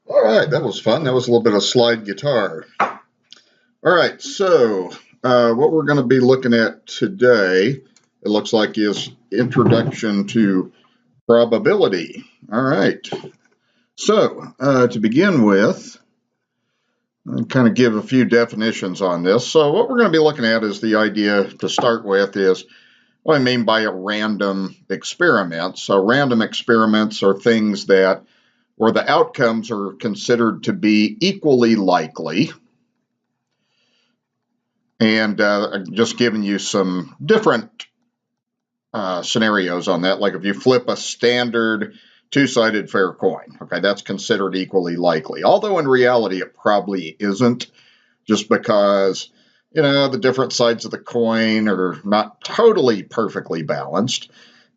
All right, that was fun. That was a little bit of slide guitar. All right, so what we're going to be looking at today, it looks like, is Introduction to Probability. All right, so to begin with, I'll kind of give a few definitions on this. So what we're going to be looking at is the idea to start with is what I mean by a random experiment. So random experiments are things that where the outcomes are considered to be equally likely. And just giving you some different scenarios on that. Like if you flip a standard two-sided fair coin, okay, that's considered equally likely. Although in reality, it probably isn't, just because, you know, the different sides of the coin are not totally perfectly balanced.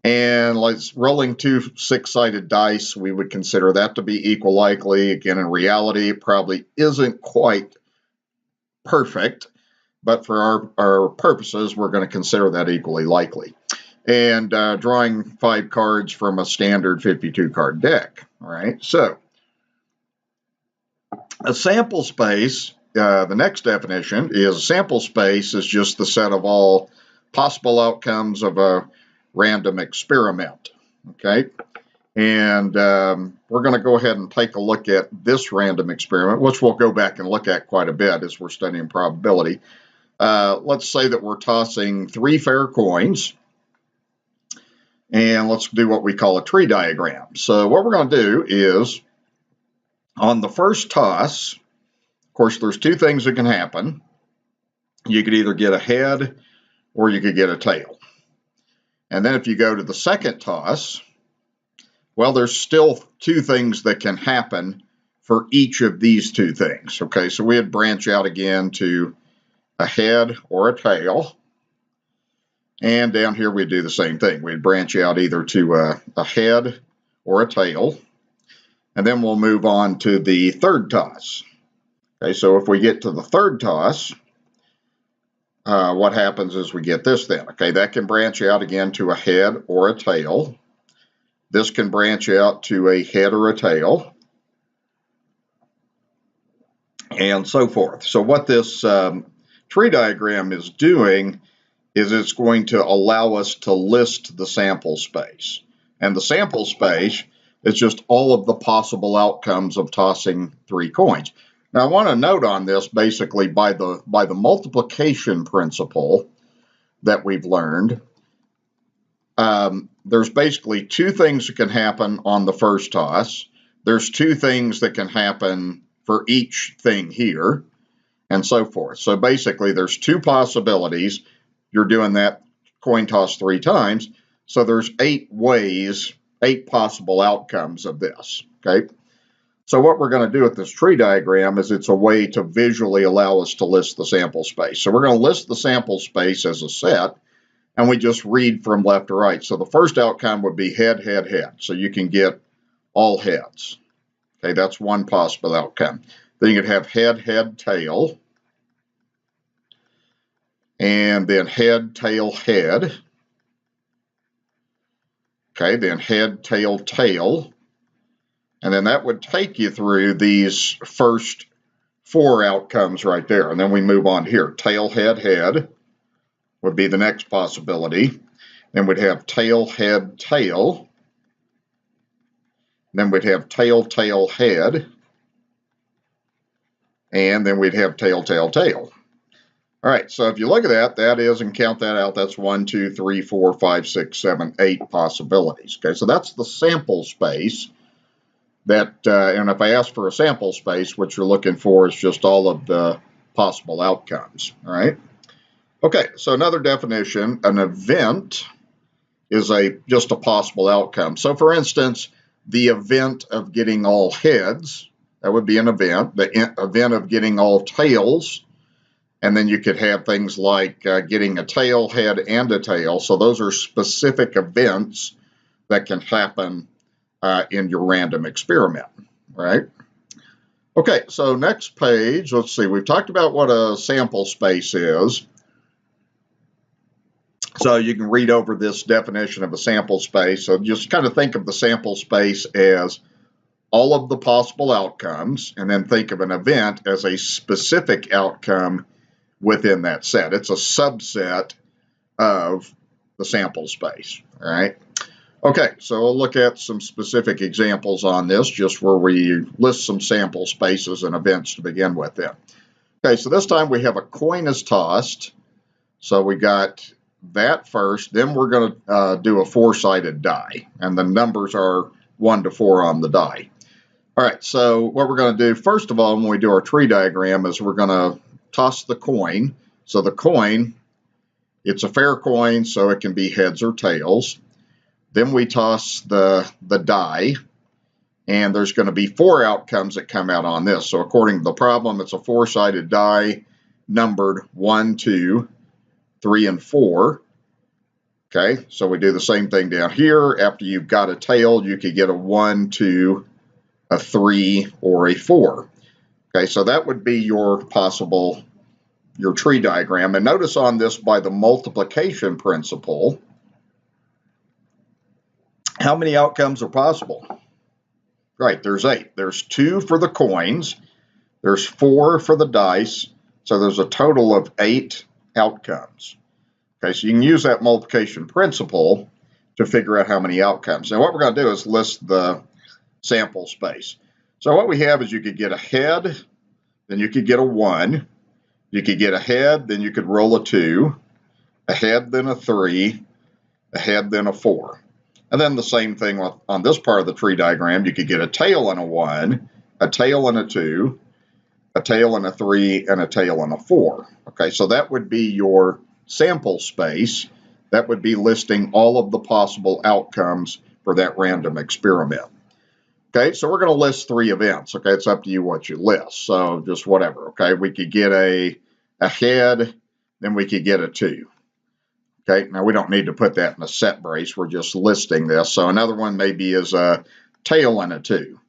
And like rolling two six-sided dice, we would consider that to be equal likely. Again, in reality, it probably isn't quite perfect, but for our purposes, we're going to consider that equally likely. And drawing 5 cards from a standard 52-card deck. All right, so a sample space, the next definition is a sample space is just the set of all possible outcomes of a random experiment. Okay, and we're going to go ahead and take a look at this random experiment, which we'll go back and look at quite a bit as we're studying probability. Let's say that we're tossing 3 fair coins, and let's do what we call a tree diagram. So what we're going to do is, on the first toss, of course, there's 2 things that can happen. You could either get a head or you could get a tail. And then if you go to the second toss, well, there's still 2 things that can happen for each of these 2 things. Okay, so we'd branch out again to a head or a tail. And down here we do the same thing. We'd branch out either to a head or a tail. And then we'll move on to the third toss. Okay, so if we get to the third toss, what happens is we get this then. Okay, that can branch out again to a head or a tail. This can branch out to a head or a tail. And so forth. So what this tree diagram is doing is it's going to allow us to list the sample space. And the sample space is just all of the possible outcomes of tossing 3 coins. Now I want to note on this, basically by the multiplication principle that we've learned, there's basically 2 things that can happen on the first toss. There's 2 things that can happen for each thing here, and so forth. So basically there's 2 possibilities. You're doing that coin toss 3 times. So there's 8 ways, 8 possible outcomes of this, okay? So what we're going to do with this tree diagram is it's a way to visually allow us to list the sample space. So we're going to list the sample space as a set, and we just read from left to right. So the first outcome would be head, head, head. So you can get all heads. Okay, that's one possible outcome. Then you could have head, head, tail. And then head, tail, head. Okay, then head, tail, tail. And then that would take you through these first 4 outcomes right there. And then we move on here. Tail, head, head would be the next possibility. Then we'd have tail, head, tail. Then we'd have tail, tail, head. And then we'd have tail, tail, tail. All right, so if you look at that, that is, and count that out, that's 1, 2, 3, 4, 5, 6, 7, 8 possibilities. Okay, so that's the sample space. That, and if I ask for a sample space, what you're looking for is just all of the possible outcomes. All right. Okay, so another definition, an event is just a possible outcome. So for instance, the event of getting all heads, that would be an event. The event of getting all tails, and then you could have things like getting a tail, head, and a tail. So those are specific events that can happen in your random experiment, right? Okay, so next page, let's see. We've talked about what a sample space is. So you can read over this definition of a sample space. So just kind of think of the sample space as all of the possible outcomes, and then think of an event as a specific outcome within that set. It's a subset of the sample space, all right? Okay, so we'll look at some specific examples on this, just where we list some sample spaces and events to begin with then. Okay, so this time we have a coin is tossed. So we got that first, then we're going to do a 4-sided die, and the numbers are 1 to 4 on the die. All right, so what we're going to do, first of all, when we do our tree diagram, is we're going to toss the coin. So the coin, it's a fair coin, so it can be heads or tails. Then we toss the die, and there's going to be 4 outcomes that come out on this. So according to the problem, it's a 4-sided die numbered 1, 2, 3, and 4. Okay, so we do the same thing down here. After you've got a tail, you could get a 1, 2, a 3, or a 4. Okay, so that would be your tree diagram. And notice on this, by the multiplication principle, how many outcomes are possible? Right, there's 8. There's 2 for the coins. There's 4 for the dice. So there's a total of 8 outcomes. Okay, so you can use that multiplication principle to figure out how many outcomes. Now what we're going to do is list the sample space. So what we have is you could get a head, then you could get a 1. You could get a head, then you could roll a 2. A head, then a 3. A head, then a 4. And then the same thing on this part of the tree diagram. You could get a tail and a 1, a tail and a 2, a tail and a 3, and a tail and a 4. Okay, so that would be your sample space. That would be listing all of the possible outcomes for that random experiment. Okay, so we're going to list 3 events. Okay, it's up to you what you list. So just whatever. Okay, we could get a head, then we could get a 2. Okay, now we don't need to put that in a set brace. We're just listing this. So another one maybe is a tail and a 2.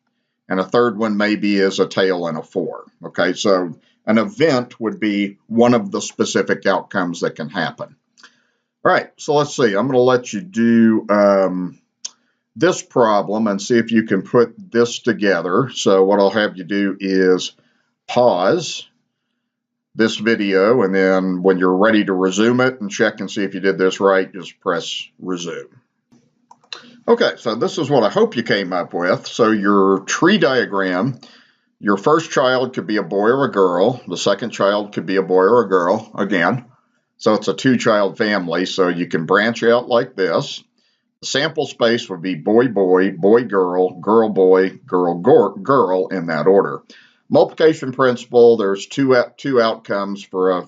And a third one maybe is a tail and a 4. Okay, so an event would be one of the specific outcomes that can happen. All right, so let's see. I'm going to let you do this problem and see if you can put this together. So what I'll have you do is pause this video, and then when you're ready to resume it and check and see if you did this right, just press resume. Okay, so this is what I hope you came up with. So your tree diagram, your first child could be a boy or a girl. The second child could be a boy or a girl, again. So it's a 2-child family, so you can branch out like this. The sample space would be boy, boy, boy, girl, girl, boy, girl, girl, in that order. Multiplication principle, there's two outcomes for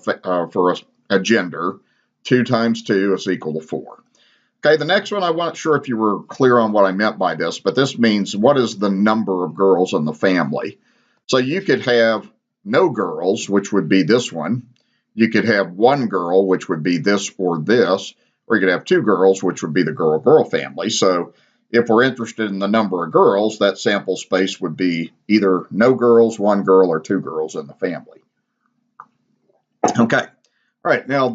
a gender. 2 times 2 is equal to 4. Okay, the next one, I wasn't sure if you were clear on what I meant by this, but this means what is the number of girls in the family? So you could have no girls, which would be this one. You could have one girl, which would be this, or you could have two girls, which would be the girl-girl family. So if we're interested in the number of girls, that sample space would be either no girls, one girl, or two girls in the family. Okay, all right, now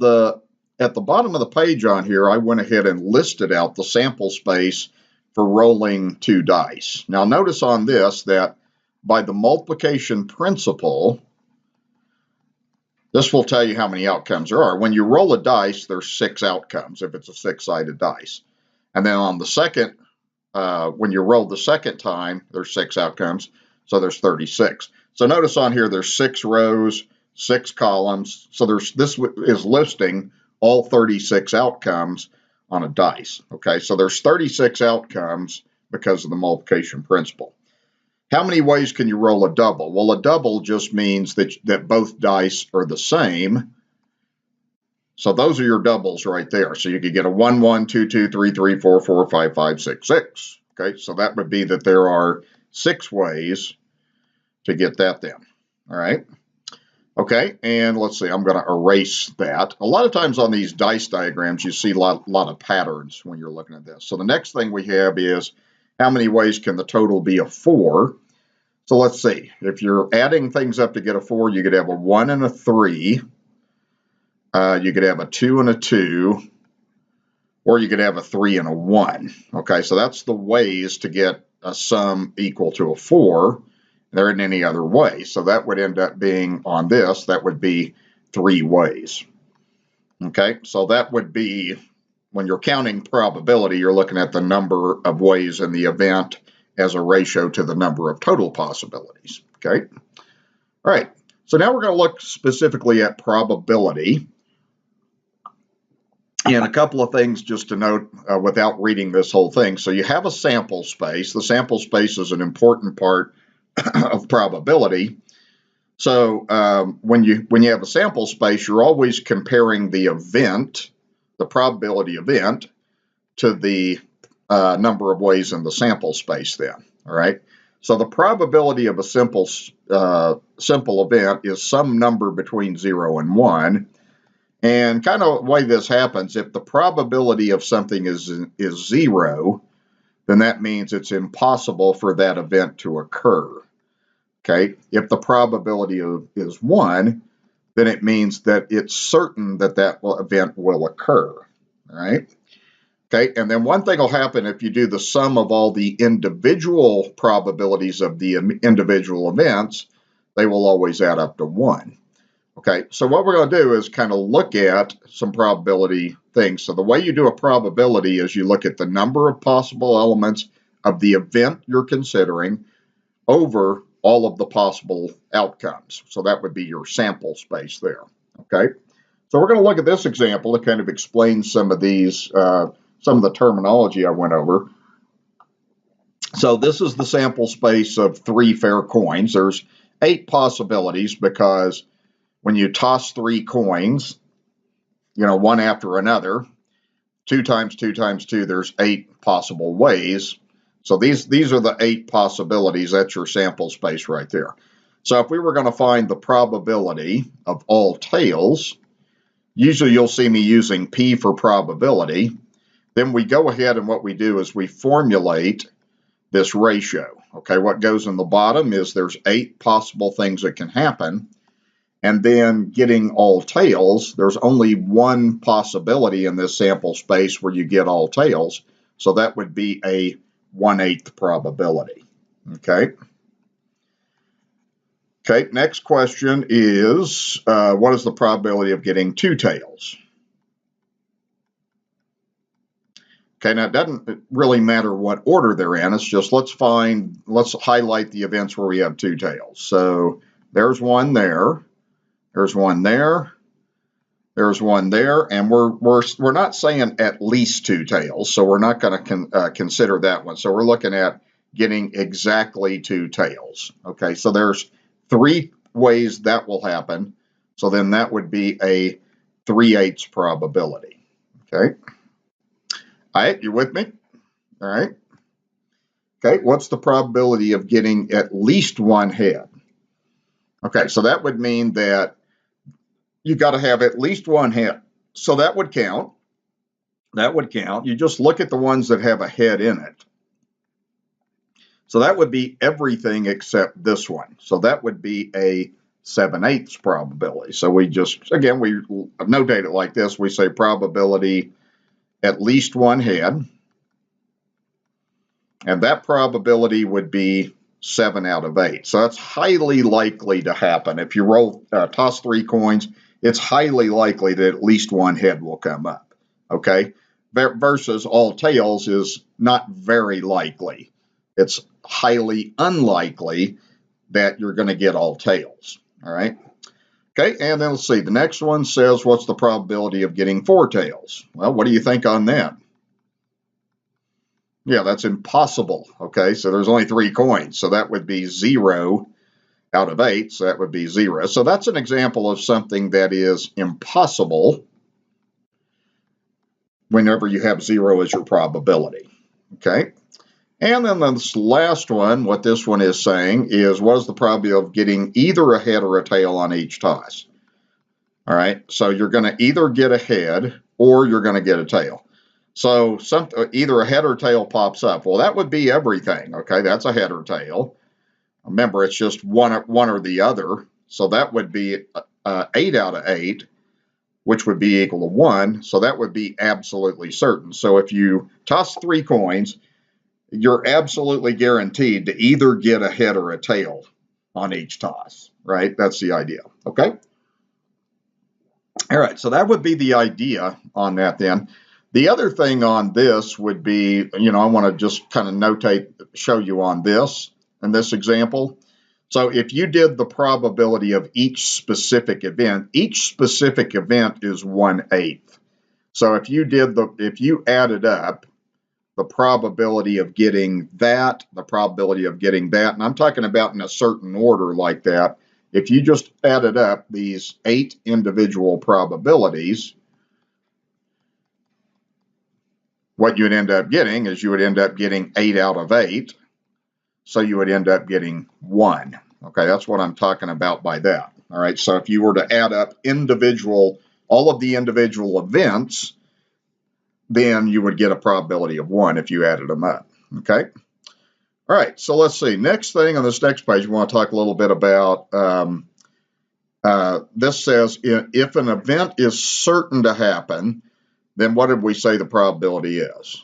at the bottom of the page on here, I went ahead and listed out the sample space for rolling two dice. Now notice on this that by the multiplication principle, this will tell you how many outcomes there are. When you roll a dice, there's 6 outcomes if it's a 6-sided dice. And then on the second, when you roll the second time, there's 6 outcomes, so there's 36. So notice on here there's 6 rows, 6 columns. So this is listing all 36 outcomes on a dice. Okay, so there's 36 outcomes because of the multiplication principle. How many ways can you roll a double? Well, a double just means that both dice are the same. So those are your doubles right there. So you could get a 1, 1, 2, 2, 3, 3, 4, 4, 5, 5, 6, 6. Okay, so that would be that there are 6 ways to get that then. All right. Okay, and let's see, I'm going to erase that. A lot of times on these dice diagrams, you see a lot of patterns when you're looking at this. So the next thing we have is how many ways can the total be a 4? So let's see, if you're adding things up to get a 4, you could have a 1 and a 3. You could have a 2 and a 2. Or you could have a 3 and a 1. Okay, so that's the ways to get a sum equal to a 4. There isn't any other way. So that would end up being on this, that would be 3 ways. Okay, so that would be, when you're counting probability, you're looking at the number of ways in the event as a ratio to the number of total possibilities. Okay, all right, so now we're going to look specifically at probability. And a couple of things just to note without reading this whole thing. So you have a sample space. The sample space is an important part of probability. So when you have a sample space, you're always comparing the event, the probability event, to the number of ways in the sample space then. All right. So the probability of a simple event is some number between 0 and 1. And kind of the way this happens, if the probability of something is 0, then that means it's impossible for that event to occur. Okay, if the probability is 1, then it means that it's certain that that event will occur. All right. Okay, and then one thing will happen if you do the sum of all the individual probabilities of the individual events, they will always add up to 1. Okay, so what we're going to do is kind of look at some probability things. So the way you do a probability is you look at the number of possible elements of the event you're considering over all of the possible outcomes. So that would be your sample space there. Okay, so we're going to look at this example to kind of explain some of these, some of the terminology I went over. So this is the sample space of 3 fair coins. There's 8 possibilities because when you toss 3 coins, one after another, 2 times 2 times 2, there's 8 possible ways. So these are the 8 possibilities. That's your sample space right there. So if we were going to find the probability of all tails, usually you'll see me using P for probability. Then we go ahead and what we do is we formulate this ratio. Okay, what goes in the bottom is there's 8 possible things that can happen. And then getting all tails, there's only one possibility in this sample space where you get all tails. So that would be a 1/8 probability. Okay. Okay, next question is, what is the probability of getting 2 tails? Okay, now it doesn't really matter what order they're in. It's just let's highlight the events where we have 2 tails. So there's one there. There's one there. There's one there, and we're not saying at least 2 tails, so we're not going to consider that one. So we're looking at getting exactly 2 tails. Okay, so there's 3 ways that will happen. So then that would be a 3/8 probability. Okay. All right, you with me? All right. Okay, what's the probability of getting at least one head? Okay, so that would mean that you got to have at least one head. So that would count. That would count. You just look at the ones that have a head in it. So that would be everything except this one. So that would be a 7/8 probability. So we just, again, we notate it like this. We say probability at least one head. And that probability would be 7 out of 8. So that's highly likely to happen. If you toss 3 coins, it's highly likely that at least one head will come up. Okay? Versus all tails is not very likely. It's highly unlikely that you're going to get all tails. All right? Okay, and then let's see. The next one says, what's the probability of getting 4 tails? Well, what do you think on that? Yeah, that's impossible. Okay, so there's only 3 coins. So that would be 0 out of 8. So that would be 0. So that's an example of something that is impossible whenever you have 0 as your probability. Okay, and then this last one, what this one is saying is, what is the probability of getting either a head or a tail on each toss? All right, so you're going to either get a head or you're going to get a tail. So either a head or tail pops up. Well, that would be everything. Okay, that's a head or tail. Remember, it's just one or the other. So that would be 8 out of 8, which would be equal to 1. So that would be absolutely certain. So if you toss 3 coins, you're absolutely guaranteed to either get a head or a tail on each toss, right? That's the idea. Okay. All right. So that would be the idea on that then. The other thing on this would be, I want to just kind of show you on this, in this example. So if you did the probability of each specific event is 1/8. So if you added up the probability of getting that, the probability of getting that, and I'm talking about in a certain order like that, if you just added up these 8 individual probabilities, what you would end up getting is you would end up getting 8 out of 8. So you would end up getting 1. Okay, that's what I'm talking about by that. All right, so if you were to add up all of the individual events, then you would get a probability of 1 if you added them up. Okay. All right, so let's see. Next thing on this next page, we want to talk a little bit about, this says, if an event is certain to happen, then what did we say the probability is?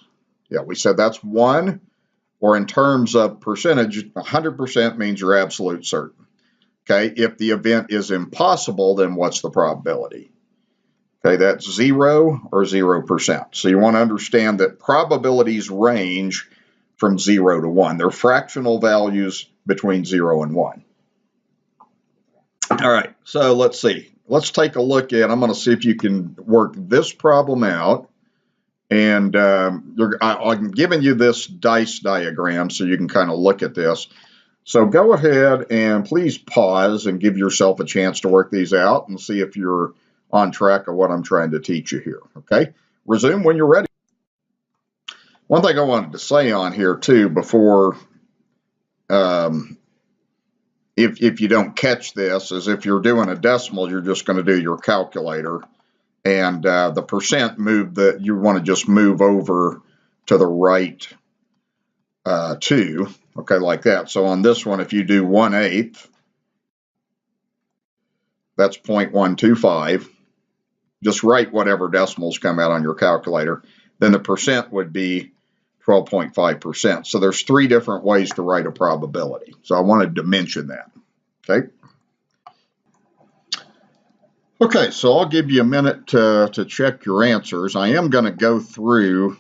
Yeah, we said that's 1, or in terms of percentage, 100% means you're absolute certain. Okay, if the event is impossible, then what's the probability? Okay, that's 0 or 0%. So you want to understand that probabilities range from 0 to 1. They're fractional values between 0 and 1. All right, so let's see. Let's take a look at, I'm going to see if you can work this problem out. And I'm giving you this dice diagram so you can kind of look at this. So go ahead and please pause and give yourself a chance to work these out and see if you're on track of what I'm trying to teach you here. Okay, resume when you're ready. One thing I wanted to say on here too before, if you don't catch this, is if you're doing a decimal, you're just going to do your calculator, and the percent you want to just move over to the right 2, okay, like that. So on this one, if you do 1/8, that's 0.125. Just write whatever decimals come out on your calculator. Then the percent would be 12.5%. So there's 3 different ways to write a probability. So I wanted to mention that. Okay. Okay, so I'll give you a minute to check your answers. I am going to go through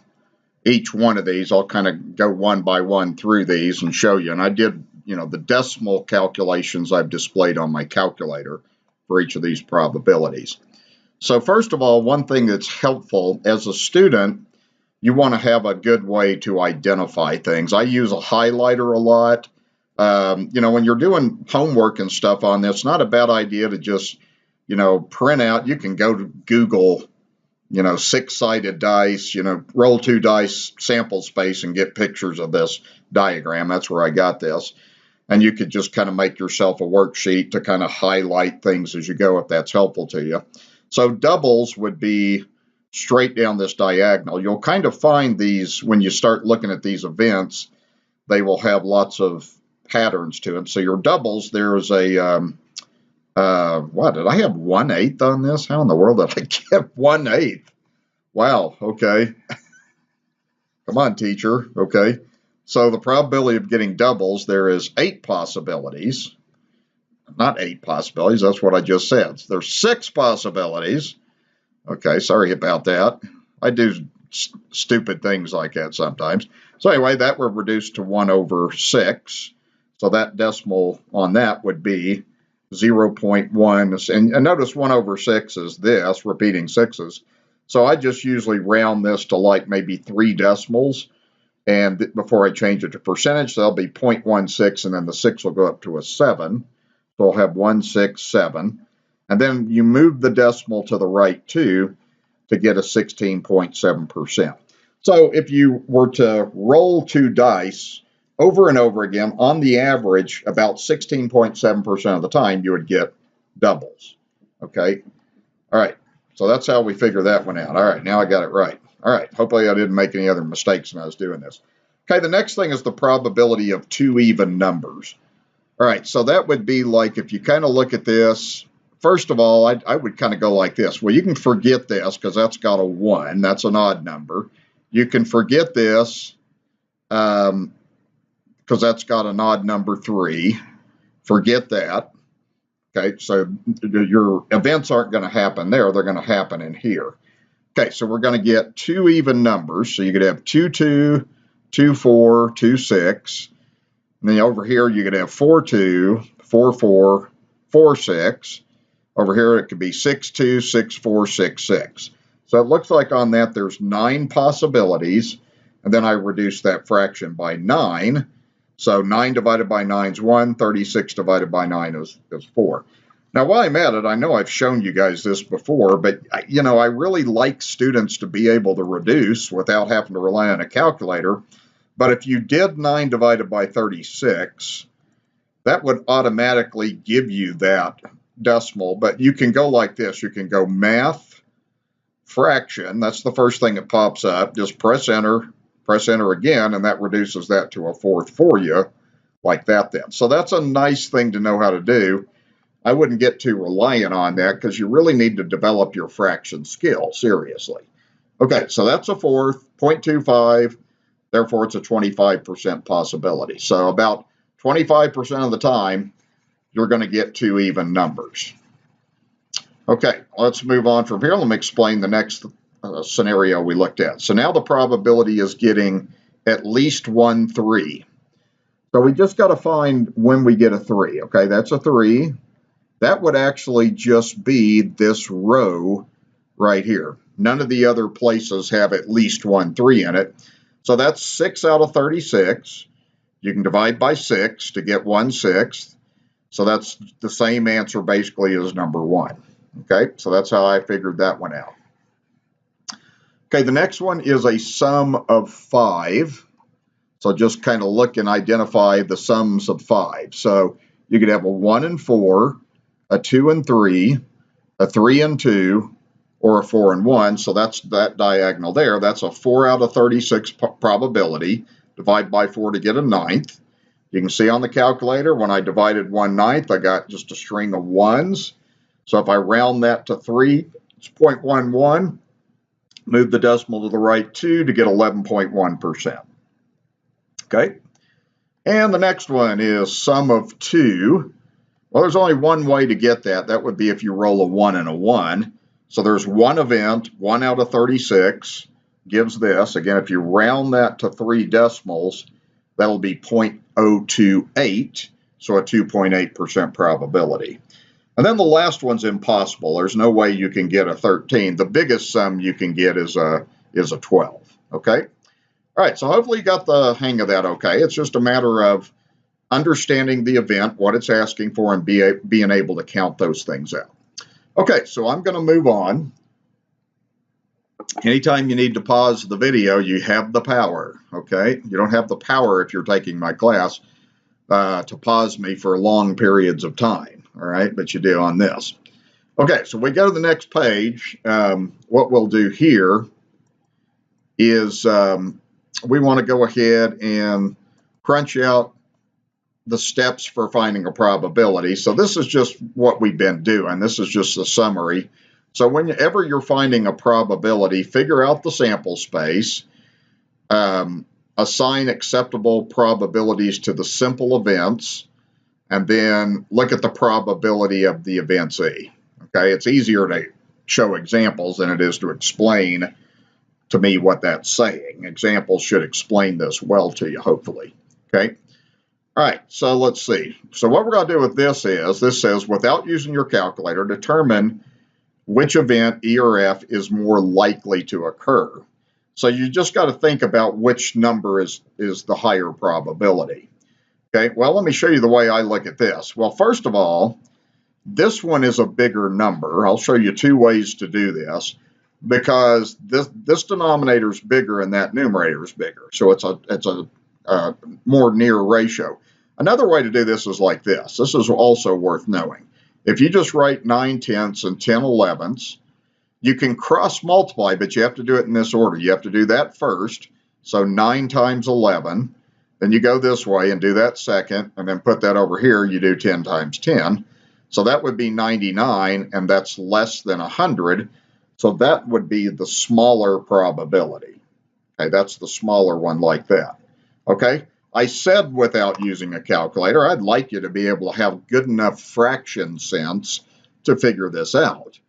each one of these. I'll kind of go one by one through these and show you. And I did, the decimal calculations I've displayed on my calculator for each of these probabilities. So first of all, one thing that's helpful as a student, you want to have a good way to identify things. I use a highlighter a lot. When you're doing homework and stuff on this, it's not a bad idea to just, print out. You can go to Google, six-sided dice, roll 2 dice sample space and get pictures of this diagram. That's where I got this. And you could just kind of make yourself a worksheet to kind of highlight things as you go if that's helpful to you. So doubles would be straight down this diagonal. You'll kind of find these when you start looking at these events, they will have lots of patterns to them. So your doubles, there's a, what, did I have 1/8 on this? How in the world did I get 1/8? Wow, okay. Come on, teacher, okay. So the probability of getting doubles, there is 8 possibilities. Not 8 possibilities, that's what I just said. There's 6 possibilities. Okay, sorry about that. I do stupid things like that sometimes. So anyway, that would reduce to 1/6. So that decimal on that would be 0.1. And notice 1/6 is this, repeating sixes. So I just usually round this to like maybe 3 decimals. And before I change it to percentage, there'll be 0.16, and then the 6 will go up to a 7. So I'll have 167. And then you move the decimal to the right too to get a 16.7%. So if you were to roll 2 dice over and over again, on the average, about 16.7% of the time, you would get doubles. Okay? All right. So that's how we figure that one out. All right. Now I got it right. All right. Hopefully I didn't make any other mistakes when I was doing this. Okay. The next thing is the probability of 2 even numbers. All right. So that would be like if you kind of look at this. First of all, I would kind of go like this. Well, you can forget this because that's got a 1. That's an odd number. You can forget this because that's got an odd number 3. Forget that. Okay, so your events aren't going to happen there. They're going to happen in here. Okay, so we're going to get 2 even numbers. So you could have 2, 2, 2, 4, 2, 6. And then over here, you could have 4, 2, 4, 4, 4, 6. Over here, it could be 6, 2, 6, 4, 6, 6. So it looks like on that, there's 9 possibilities. And then I reduce that fraction by 9. So 9 divided by 9 is 1. 36 divided by 9 is 4. Now, while I'm at it, I know I've shown you guys this before, but, I really like students to be able to reduce without having to rely on a calculator. But if you did 9 divided by 36, that would automatically give you that decimal. But you can go like this. You can go math, fraction. That's the first thing that pops up. Just press enter again, and that reduces that to a 4th for you, like that then. So that's a nice thing to know how to do. I wouldn't get too reliant on that because you really need to develop your fraction skill, seriously. Okay, so that's a 4th, 0.25, therefore it's a 25% possibility. So about 25% of the time, you're going to get 2 even numbers. Okay, let's move on from here. Let me explain the next scenario we looked at. So now the probability is getting at least 1 3. So we just got to find when we get a 3. Okay, that's a 3. That would actually just be this row right here. None of the other places have at least 1 3 in it. So that's 6 out of 36. You can divide by 6 to get 1/6. So that's the same answer basically as number 1. Okay, so that's how I figured that one out. Okay, the next one is a sum of 5. So just kind of look and identify the sums of 5. So you could have a 1 and 4, a 2 and 3, a 3 and 2, or a 4 and 1. So that's that diagonal there. That's a 4 out of 36 probability. Divide by 4 to get a 9th. You can see on the calculator, when I divided 1/9, I got just a string of 1s. So if I round that to 3, it's 0.11. Move the decimal to the right 2 to get 11.1%. Okay. And the next one is sum of 2. Well, there's only one way to get that. That would be if you roll a 1 and a 1. So there's one event, 1 out of 36 gives this. Again, if you round that to 3 decimals, that'll be 0.028, so a 2.8% probability. And then the last one's impossible. There's no way you can get a 13. The biggest sum you can get is a 12, okay? All right, so hopefully you got the hang of that okay. It's just a matter of understanding the event, what it's asking for, and being able to count those things out. Okay, so I'm going to move on. Anytime you need to pause the video, you have the power, okay? You don't have the power if you're taking my class to pause me for long periods of time, all right? But you do on this. Okay, so we go to the next page. What we'll do here is we want to go ahead and crunch out the steps for finding a probability. So this is just what we've been doing. This is just a summary. So whenever you're finding a probability, figure out the sample space, assign acceptable probabilities to the simple events, and then look at the probability of the events E. Okay, it's easier to show examples than it is to explain to me what that's saying. Examples should explain this well to you, hopefully. Okay. All right, so let's see. So what we're going to do with this says, without using your calculator, determine which event, E or F, is more likely to occur. So you just got to think about which number is the higher probability. Okay, well, let me show you the way I look at this. Well, first of all, this one is a bigger number. I'll show you two ways to do this, because this denominator is bigger and that numerator is bigger. So it's a more near ratio. Another way to do this is like this. This is also worth knowing. If you just write 9/10ths and 10/11ths, you can cross multiply, but you have to do it in this order. You have to do that first. So 9 times 11. Then you go this way and do that second, and then put that over here. You do 10 times 10. So that would be 99, and that's less than 100. So that would be the smaller probability. Okay, that's the smaller one like that. Okay, I said without using a calculator. I'd like you to be able to have good enough fraction sense to figure this out.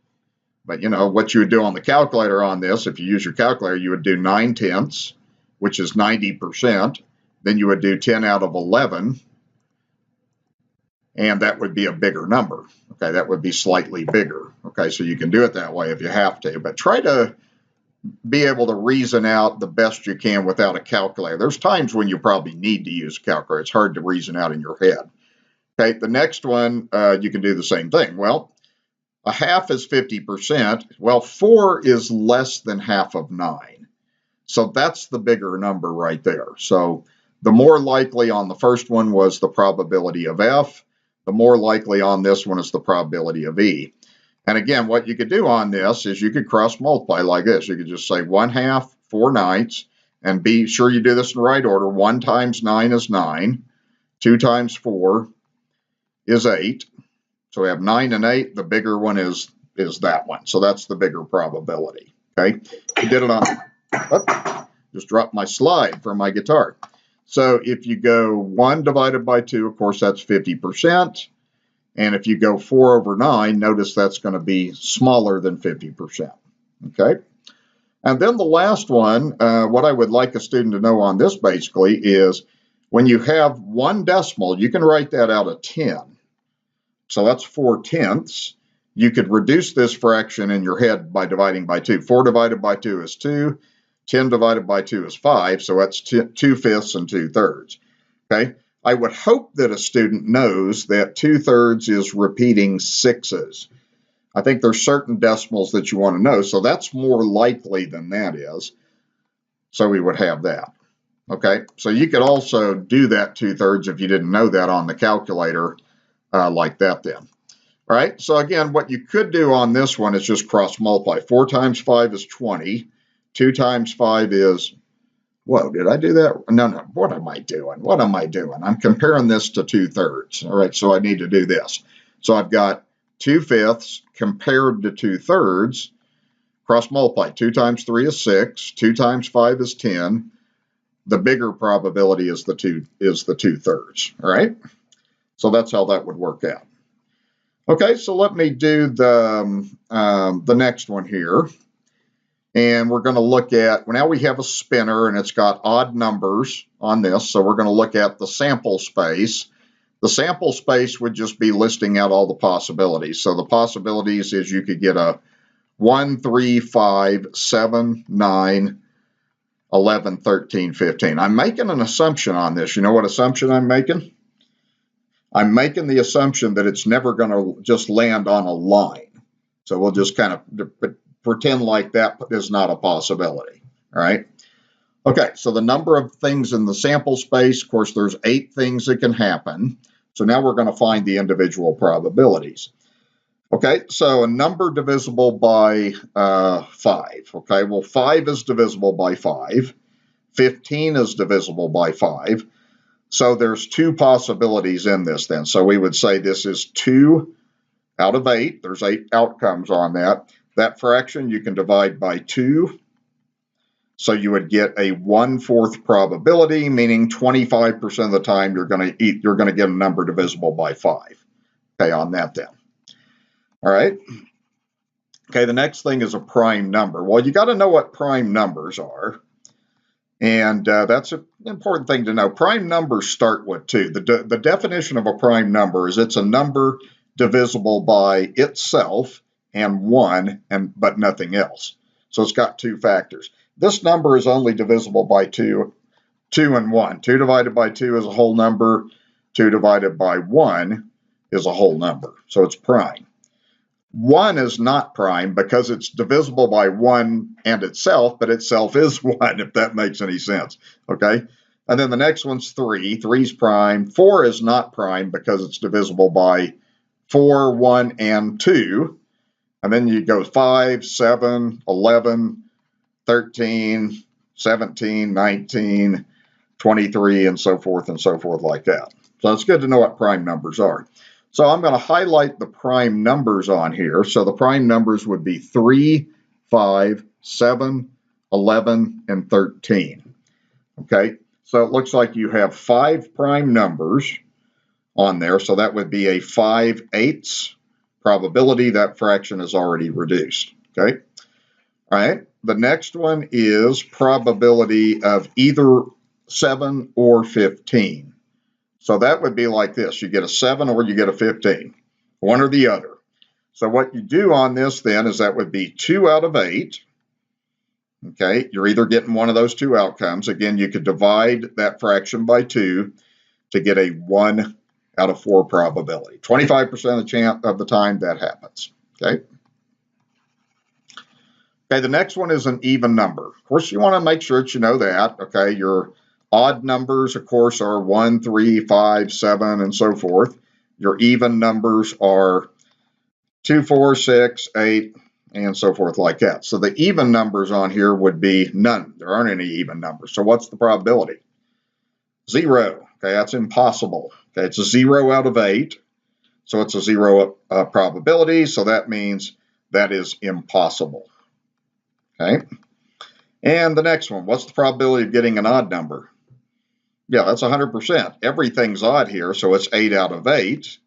But you know, what you would do on the calculator on this, if you use your calculator, you would do 9/10ths, which is 90%. Then you would do 10 out of 11, and that would be a bigger number. Okay, that would be slightly bigger. Okay, so you can do it that way if you have to, but try to be able to reason out the best you can without a calculator. There's times when you probably need to use a calculator. It's hard to reason out in your head. Okay, the next one, you can do the same thing. Well, a half is 50%. Well, 4 is less than half of 9. So that's the bigger number right there. So the more likely on the first one was the probability of F. The more likely on this one is the probability of E. And again, what you could do on this is you could cross multiply like this. You could just say 1/2, 4/9, and be sure you do this in the right order. 1 times 9 is 9. 2 times 4 is 8. So we have 9 and 8. The bigger one is that one. So that's the bigger probability. Okay. You did it on, just dropped my slide from my guitar. So if you go 1 divided by 2, of course, that's 50%. And if you go 4 over 9, notice that's going to be smaller than 50%. Okay. And then the last one, what I would like a student to know on this basically is when you have one decimal, you can write that out of 10. So that's 4/10ths. You could reduce this fraction in your head by dividing by 2. 4 divided by 2 is 2. 10 divided by 2 is 5. So that's 2/5 and 2/3. Okay. I would hope that a student knows that 2/3 is repeating sixes. I think there's certain decimals that you want to know, so that's more likely than that is. So we would have that. Okay, so you could also do that 2/3 if you didn't know that on the calculator like that then. All right, so again, what you could do on this one is just cross multiply. 4 times 5 is 20. 2 times 5 is, whoa, did I do that? No, what am I doing? What am I doing? I'm comparing this to 2/3. All right, so I need to do this. So I've got 2/5 compared to 2/3. Cross multiply. 2 times 3 is 6. 2 times 5 is 10. The bigger probability is the 2/3. All right, so that's how that would work out. Okay, so let me do the next one here. And we're going to look at, well, now we have a spinner and it's got odd numbers on this. So we're going to look at the sample space. The sample space would just be listing out all the possibilities. So the possibilities is you could get a 1, 3, 5, 7, 9, 11, 13, 15. I'm making an assumption on this. You know what assumption I'm making? I'm making the assumption that it's never going to just land on a line. So we'll just kind of pretend like that is not a possibility, all right? Okay, so the number of things in the sample space, of course, there's 8 things that can happen. So now we're going to find the individual probabilities. Okay, so a number divisible by 5. Okay, well, 5 is divisible by 5. 15 is divisible by 5. So there's 2 possibilities in this then. So we would say this is 2 out of 8. There's 8 outcomes on that. That fraction you can divide by 2. So you would get a 1/4 probability, meaning 25% of the time you're going to get a number divisible by 5. Okay, on that then. All right. Okay, the next thing is a prime number. Well, you got to know what prime numbers are. And that's an important thing to know. Prime numbers start with 2. The definition of a prime number is it's a number divisible by itself and 1, but nothing else. So it's got 2 factors. This number is only divisible by 2 and 1. 2 divided by 2 is a whole number. 2 divided by 1 is a whole number. So it's prime. 1 is not prime because it's divisible by 1 and itself, but itself is 1, if that makes any sense. Okay? And then the next one's 3. 3 is prime. 4 is not prime because it's divisible by 4, 1, and 2. And then you go 5, 7, 11, 13, 17, 19, 23, and so forth like that. So it's good to know what prime numbers are. So I'm going to highlight the prime numbers on here. So the prime numbers would be 3, 5, 7, 11, and 13. Okay, so it looks like you have 5 prime numbers on there. So that would be a 5/8 probability. That fraction is already reduced. Okay, all right. The next one is probability of either 7 or 15. So that would be like this. You get a 7 or you get a 15, one or the other. So what you do on this then is that would be 2 out of 8. Okay, you're either getting one of those 2 outcomes. Again, you could divide that fraction by 2 to get a 1 out of 4 probability. 25% of the time that happens. Okay. Okay, the next one is an even number. Of course, you want to make sure that you know that. Okay, your odd numbers, of course, are 1, 3, 5, 7, and so forth. Your even numbers are 2, 4, 6, 8, and so forth like that. So the even numbers on here would be none. There aren't any even numbers. So what's the probability? 0. Okay, that's impossible. Okay, it's a 0 out of 8. So it's a 0 probability. So that means that is impossible. Okay. And the next one, what's the probability of getting an odd number? Yeah, that's 100%. Everything's odd here, so it's 8 out of 8.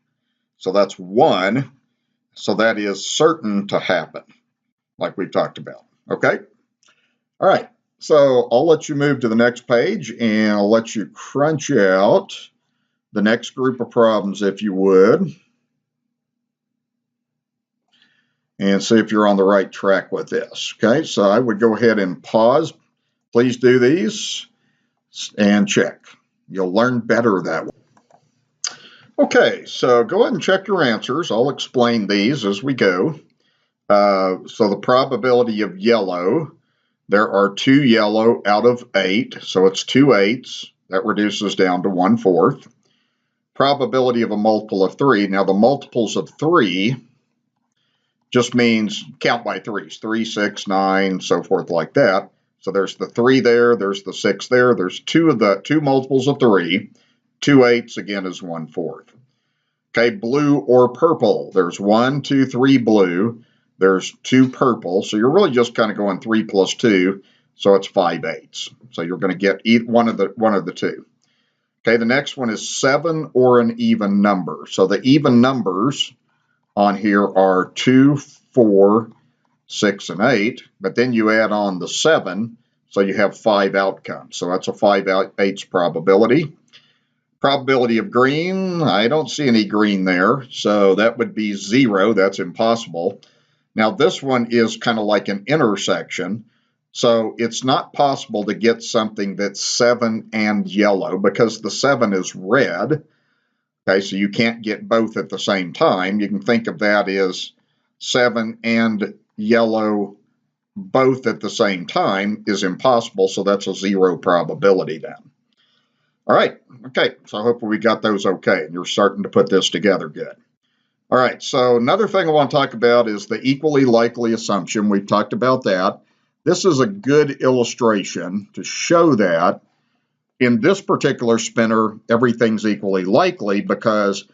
So that's 1. So that is certain to happen, like we talked about. Okay? All right. So I'll let you move to the next page, and I'll let you crunch out the next group of problems if you would, and see if you're on the right track with this. Okay, so I would go ahead and pause. Please do these and check. You'll learn better that way. Okay, so go ahead and check your answers. I'll explain these as we go. So the probability of yellow, there are 2 yellow out of 8, so it's 2 8s. That reduces down to 1/4. Probability of a multiple of 3. Now the multiples of 3 just means count by 3s, 3, 6, 9, so forth like that. So there's the 3 there, there's the 6 there, there's 2 multiples of 3. 2 8s again is 1/4. Okay, blue or purple. There's 1, 2, 3 blue. There's 2 purple. So you're really just kind of going 3 plus 2. So it's 5 8s. So you're going to get one of the 2. Okay, the next one is 7 or an even number. So the even numbers on here are 2, 4, 6, and 8, but then you add on the 7, so you have 5 outcomes. So that's a 5 8s probability. Probability of green, I don't see any green there, so that would be 0. That's impossible. Now this one is kind of like an intersection, so it's not possible to get something that's 7 and yellow because the 7 is red. Okay, so you can't get both at the same time. You can think of that as 7 and yellow both at the same time is impossible, so that's a 0 probability then. All right, okay, so hopefully we got those okay, and you're starting to put this together good. All right, so another thing I want to talk about is the equally likely assumption. We've talked about that. This is a good illustration to show that in this particular spinner, everything's equally likely because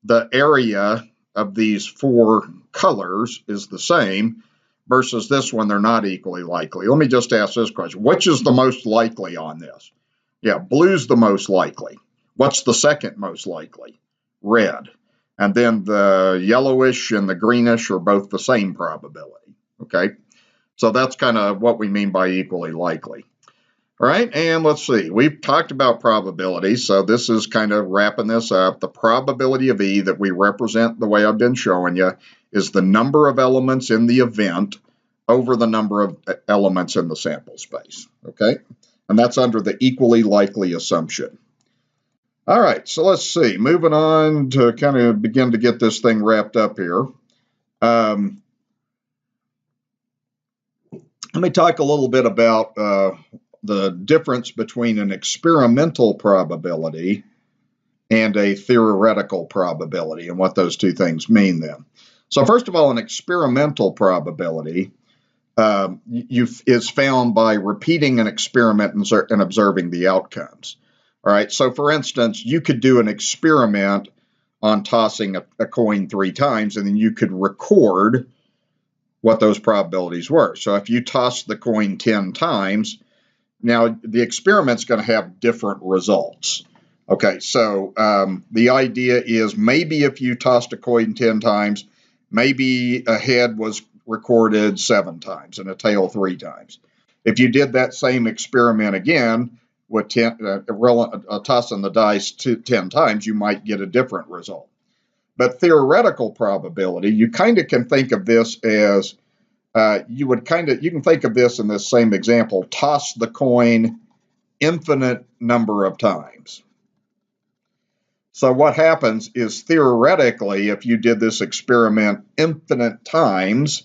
the area of these 4 colors is the same, versus this one, they're not equally likely. Let me just ask this question. Which is the most likely on this? Yeah, blue's the most likely. What's the second most likely? Red. And then the yellowish and the greenish are both the same probability. Okay, so that's kind of what we mean by equally likely. All right, and let's see. We've talked about probabilities, so this is kind of wrapping this up. The probability of E that we represent the way I've been showing you is the number of elements in the event over the number of elements in the sample space. Okay, and that's under the equally likely assumption. All right, so let's see. Moving on to kind of begin to get this thing wrapped up here. Let me talk a little bit about the difference between an experimental probability and a theoretical probability and what those two things mean then. So first of all, an experimental probability is found by repeating an experiment and observing the outcomes. All right, so for instance, you could do an experiment on tossing a coin 3 times, and then you could record what those probabilities were. So if you toss the coin 10 times, now the experiment's going to have different results. Okay, so the idea is maybe if you tossed a coin 10 times, maybe a head was recorded 7 times and a tail 3 times. If you did that same experiment again with tossing the dice 10 times, you might get a different result. But theoretical probability, you kind of can think of this as you can think of this in this same example: toss the coin infinite number of times. So what happens is, theoretically, if you did this experiment infinite times,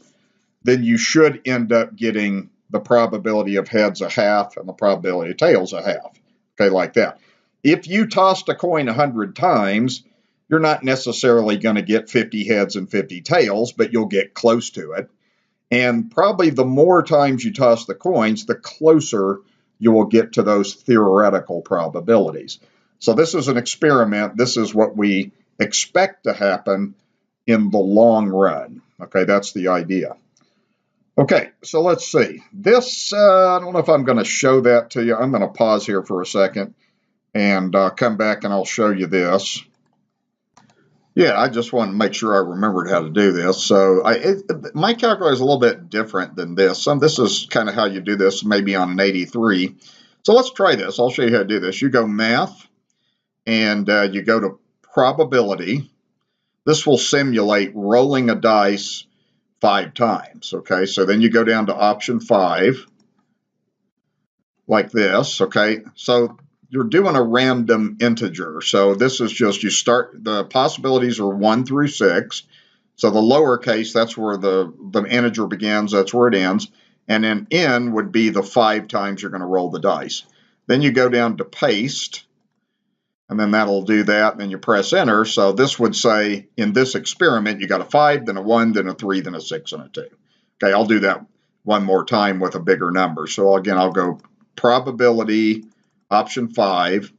then you should end up getting the probability of heads a half and the probability of tails a half. Okay, like that. If you tossed a coin 100 times, you're not necessarily going to get 50 heads and 50 tails, but you'll get close to it. And probably the more times you toss the coins, the closer you will get to those theoretical probabilities. So this is an experiment. This is what we expect to happen in the long run. Okay, that's the idea. Okay, so let's see. This, I don't know if I'm going to show that to you. I'm going to pause here for a second and come back and I'll show you this. Yeah, I just wanted to make sure I remembered how to do this. So my calculator is a little bit different than this. This is kind of how you do this, maybe on an 83. So let's try this. I'll show you how to do this. You go Math, and you go to Probability. This will simulate rolling a dice 5 times. Okay, so then you go down to option 5, like this. Okay, so you're doing a random integer. So this is just, you start, the possibilities are 1 through 6. So the lowercase, that's where the integer begins, that's where it ends. And then n would be the 5 times you're going to roll the dice. Then you go down to paste, and then that'll do that, and then you press enter. So this would say, in this experiment, you got a 5, then a 1, then a 3, then a 6, and a 2. Okay, I'll do that one more time with a bigger number. So again, I'll go probability, option 5.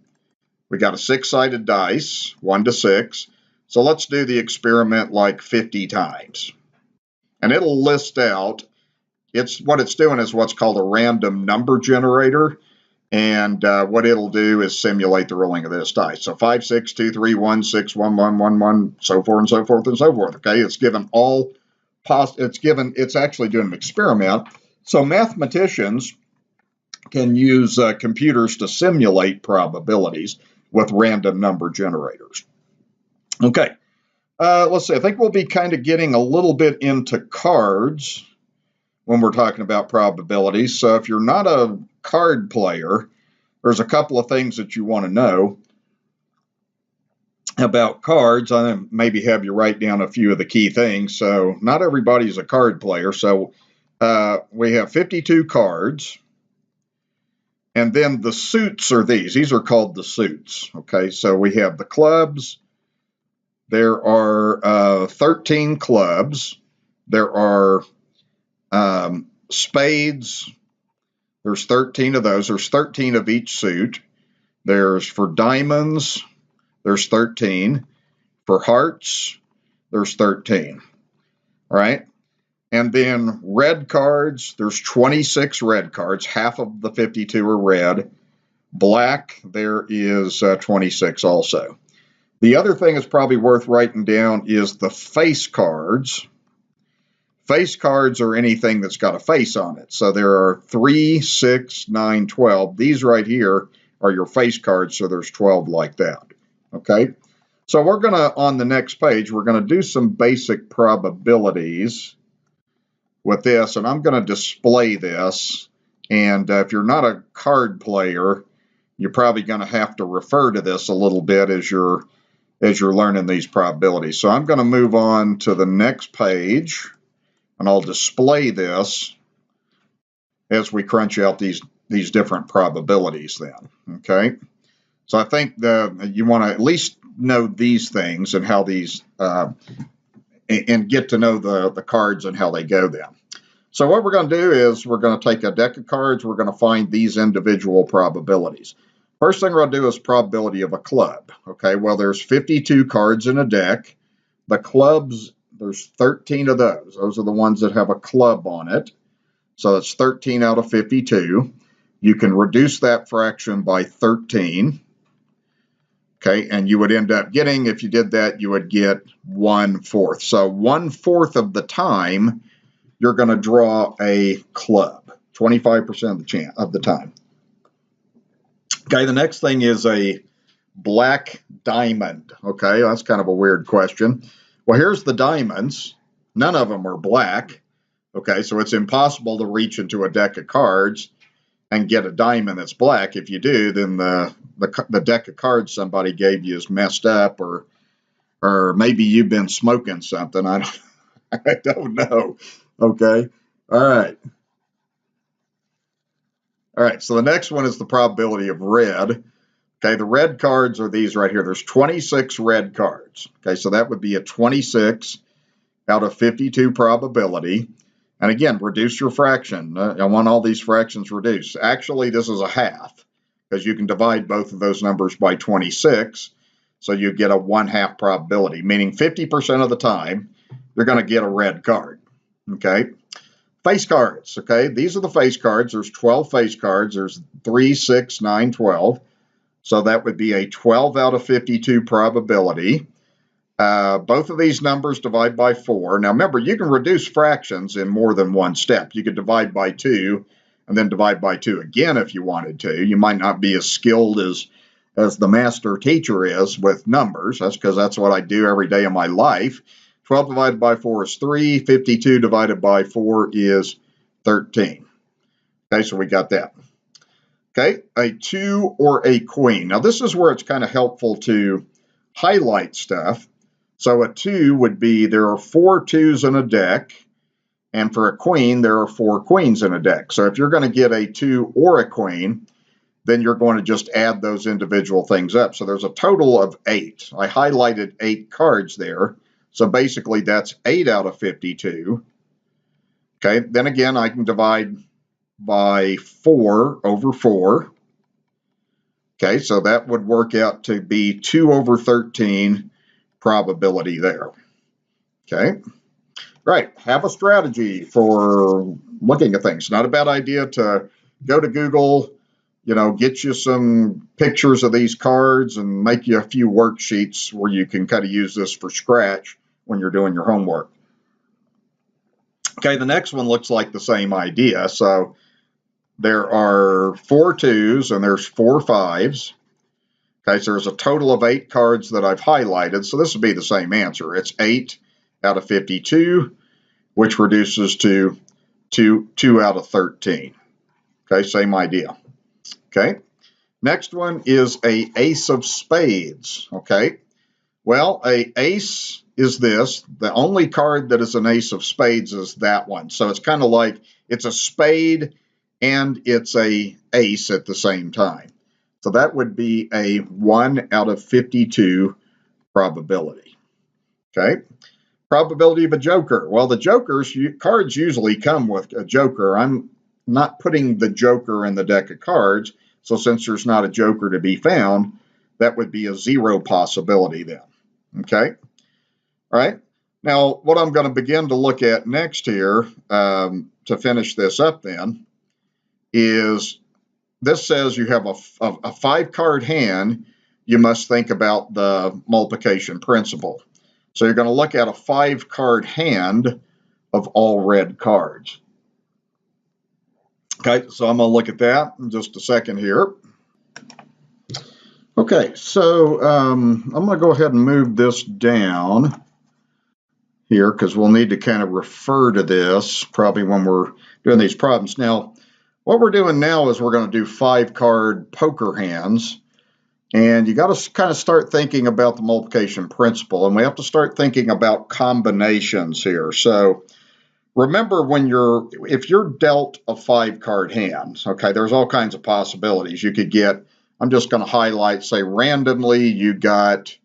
We got a 6-sided dice, 1 to 6. So let's do the experiment like 50 times. And it'll list out, what it's doing is what's called a random number generator. And what it'll do is simulate the rolling of this dice. So 5, 6, 2, 3, 1, 6, 1, 1, 1, 1, so forth and so forth and so forth. Okay, it's given all, it's actually doing an experiment. So mathematicians can use computers to simulate probabilities with random number generators. Okay, let's see. I think we'll be kind of getting a little bit into cards when we're talking about probabilities. So if you're not a card player, there's a couple of things that you want to know about cards. I maybe have you write down a few of the key things. So not everybody's a card player. So we have 52 cards. And then the suits are these. These are called the suits. Okay, so we have the clubs. There are 13 clubs. There are spades. There's 13 of those. There's 13 of each suit. There's for diamonds, there's 13. For hearts, there's 13. All right. And then red cards, there's 26 red cards. Half of the 52 are red. Black, there is 26 also. The other thing that's probably worth writing down is the face cards. Face cards are anything that's got a face on it. So there are 3, 6, 9, 12. These right here are your face cards, so there's 12 like that. Okay? So we're going to, on the next page, we're going to do some basic probabilities with this, and I'm going to display this. And if you're not a card player, you're probably going to have to refer to this a little bit as you're learning these probabilities. So I'm going to move on to the next page, and I'll display this as we crunch out these different probabilities then. Okay, so I think you want to at least know these things and how these and get to know the cards and how they go then. So what we're going to do is we're going to take a deck of cards. We're going to find these individual probabilities. First thing we're going to do is probability of a club. Okay, well, there's 52 cards in a deck. The clubs, there's 13 of those. Those are the ones that have a club on it. So it's 13 out of 52. You can reduce that fraction by 13. Okay, and you would end up getting, if you did that, you would get 1/4. So 1/4 of the time, you're going to draw a club, 25% of the time. Okay, the next thing is a black diamond. Okay, that's kind of a weird question. Well, here's the diamonds. None of them are black. Okay, so it's impossible to reach into a deck of cards and get a diamond that's black. If you do, then the deck of cards somebody gave you is messed up, or maybe you've been smoking something. I don't know. Okay, all right. All right, so the next one is the probability of red. Okay, the red cards are these right here. There's 26 red cards. Okay, so that would be a 26 out of 52 probability. And again, reduce your fraction. I want all these fractions reduced. Actually, this is a half, because you can divide both of those numbers by 26, so you get a 1/2 probability, meaning 50% of the time, you're going to get a red card. Okay, face cards. Okay, these are the face cards. There's 12 face cards. There's 3, 6, 9, 12. So that would be a 12 out of 52 probability. Both of these numbers divide by 4. Now remember, you can reduce fractions in more than one step. You could divide by 2 and then divide by 2 again if you wanted to. You might not be as skilled as the master teacher is with numbers. That's because that's what I do every day of my life. 12 divided by 4 is 3. 52 divided by 4 is 13. Okay, so we got that. Okay, a 2 or a queen. Now this is where it's kind of helpful to highlight stuff. So a 2 would be, there are 4 2s in a deck, and for a queen, there are 4 queens in a deck. So if you're going to get a 2 or a queen, then you're going to just add those individual things up. So there's a total of 8. I highlighted 8 cards there. So basically that's 8 out of 52. Okay, then again, I can divide by 4 over 4. Okay, so that would work out to be 2 over 13 probability there. Okay, right. Have a strategy for looking at things. Not a bad idea to go to Google, get you some pictures of these cards and make you a few worksheets where you can kind of use this for scratch when you're doing your homework. Okay, the next one looks like the same idea. So there are 4 2s and there's 4 5s. Okay, so there's a total of 8 cards that I've highlighted. So this would be the same answer. It's 8 out of 52, which reduces to 2 out of 13. Okay, same idea. Okay, next one is a ace of spades. Okay, well, a ace is this. The only card that is an ace of spades is that one. So it's kind of like it's a spade and it's a ace at the same time. So that would be a 1 out of 52 probability. Okay. Probability of a joker. Well, the jokers, cards usually come with a joker. I'm not putting the joker in the deck of cards. So since there's not a joker to be found, that would be a 0 possibility then. Okay. All right. Now, what I'm going to begin to look at next here to finish this up then is this says you have a 5-card hand. You must think about the multiplication principle. So you're going to look at a 5-card hand of all red cards. Okay, so I'm going to look at that in just a second here. Okay, so I'm going to go ahead and move this down here because we'll need to kind of refer to this probably when we're doing these problems. Now, what we're doing now is we're going to do 5-card poker hands. And you got to kind of start thinking about the multiplication principle, and we have to start thinking about combinations here. So remember, if you're dealt a 5-card hand, okay, there's all kinds of possibilities. You could get, I'm just going to highlight, say randomly you got,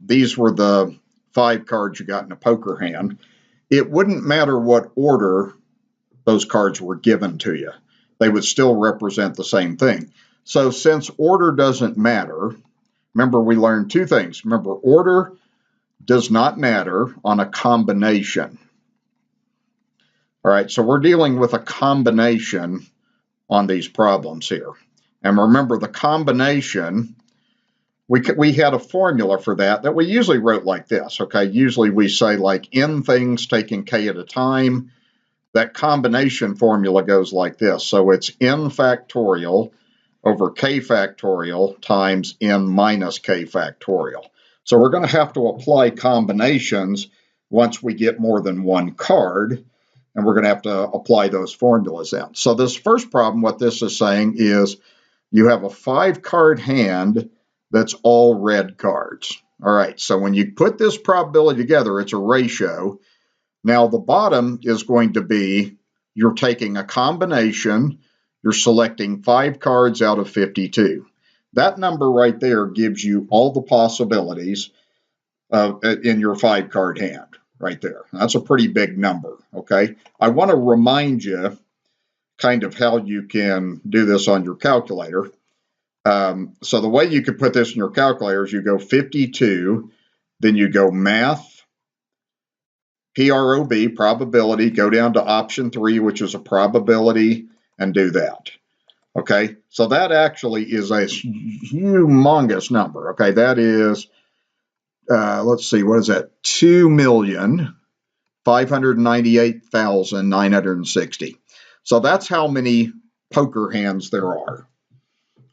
these were the 5 cards you got in a poker hand. It wouldn't matter what order those cards were given to you. They would still represent the same thing. So since order doesn't matter, remember we learned 2 things. Remember, order does not matter on a combination. All right, so we're dealing with a combination on these problems here. And remember, the combination, we had a formula for that we usually wrote like this, okay? Usually we say like n things taking k at a time. That combination formula goes like this. So it's n factorial over k factorial times n minus k factorial. So we're going to have to apply combinations once we get more than one card, and we're going to have to apply those formulas in. So this first problem, what this is saying is you have a 5-card hand that's all red cards. All right, so when you put this probability together, it's a ratio. Now the bottom is going to be you're taking a combination. You're selecting 5 cards out of 52. That number right there gives you all the possibilities in your 5-card hand right there. That's a pretty big number, okay? I want to remind you kind of how you can do this on your calculator. So the way you could put this in your calculator is you go 52, then you go math, PROB, probability, go down to option 3, which is a probability, and do that. Okay, so that actually is a humongous number. Okay, that is, let's see, what is that? 2,598,960. So that's how many poker hands there are.